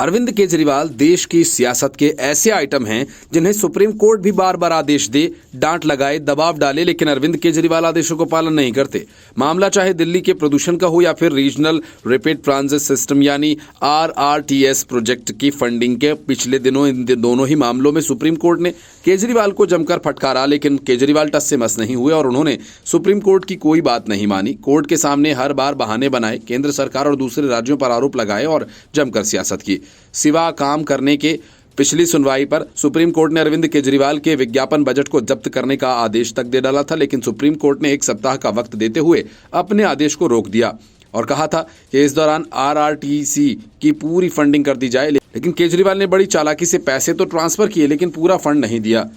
अरविंद केजरीवाल देश की सियासत के ऐसे आइटम हैं जिन्हें सुप्रीम कोर्ट भी बार बार आदेश दे, डांट लगाए, दबाव डाले, लेकिन अरविंद केजरीवाल आदेशों को पालन नहीं करते। मामला चाहे दिल्ली के प्रदूषण का हो या फिर रीजनल रैपिड ट्रांजिट सिस्टम यानी RRTS प्रोजेक्ट की फंडिंग के। पिछले दिनों इन दोनों ही मामलों में सुप्रीम कोर्ट ने केजरीवाल को जमकर फटकारा, लेकिन केजरीवाल टस से मस नहीं हुए और उन्होंने सुप्रीम कोर्ट की कोई बात नहीं मानी। कोर्ट के सामने हर बार बहाने बनाए, केंद्र सरकार और दूसरे राज्यों पर आरोप लगाए और जमकर सियासत की। सिवा काम करने के पिछली सुनवाई पर सुप्रीम कोर्ट ने अरविंद केजरीवाल के विज्ञापन बजट को जब्त करने का आदेश तक दे डाला था, लेकिन सुप्रीम कोर्ट ने 1 सप्ताह का वक्त देते हुए अपने आदेश को रोक दिया और कहा था कि इस दौरान RRTC की पूरी फंडिंग कर दी जाए। लेकिन केजरीवाल ने बड़ी चालाकी से पैसे तो ट्रांसफर किए, लेकिन पूरा फंड नहीं दिया।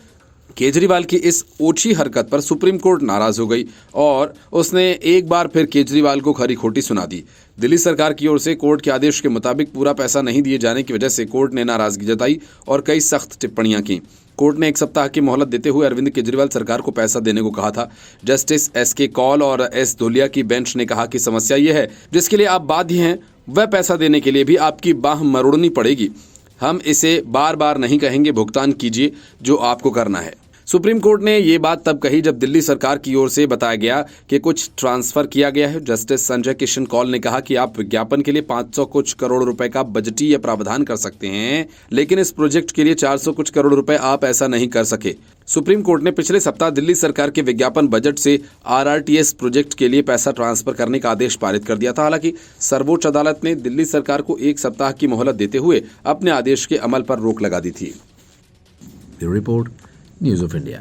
केजरीवाल की इस ओछी हरकत पर सुप्रीम कोर्ट नाराज हो गई और उसने एक बार फिर केजरीवाल को खरी खोटी सुना दी। दिल्ली सरकार की ओर से कोर्ट के आदेश के मुताबिक पूरा पैसा नहीं दिए जाने की वजह से कोर्ट ने नाराजगी जताई और कई सख्त टिप्पणियां की। कोर्ट ने 1 सप्ताह की मोहलत देते हुए अरविंद केजरीवाल सरकार को पैसा देने को कहा था। जस्टिस SK कौल और S धुलिया की बेंच ने कहा कि समस्या यह है जिसके लिए आप बाध्य हैं वह पैसा देने के लिए भी आपकी बाह मरोड़नी पड़ेगी। हम इसे बार बार नहीं कहेंगे, भुगतान कीजिए जो आपको करना है। सुप्रीम कोर्ट ने ये बात तब कही जब दिल्ली सरकार की ओर से बताया गया कि कुछ ट्रांसफर किया गया है। जस्टिस संजय किशन कौल ने कहा कि आप विज्ञापन के लिए 500 कुछ करोड़ रुपए का बजटीय प्रावधान कर सकते हैं, लेकिन इस प्रोजेक्ट के लिए 400 कुछ करोड़ रुपए आप ऐसा नहीं कर सके। सुप्रीम कोर्ट ने पिछले सप्ताह दिल्ली सरकार के विज्ञापन बजट से RRTS प्रोजेक्ट के लिए पैसा ट्रांसफर करने का आदेश पारित कर दिया था। हालांकि सर्वोच्च अदालत ने दिल्ली सरकार को 1 सप्ताह की मोहलत देते हुए अपने आदेश के अमल पर रोक लगा दी थी। Report news of India.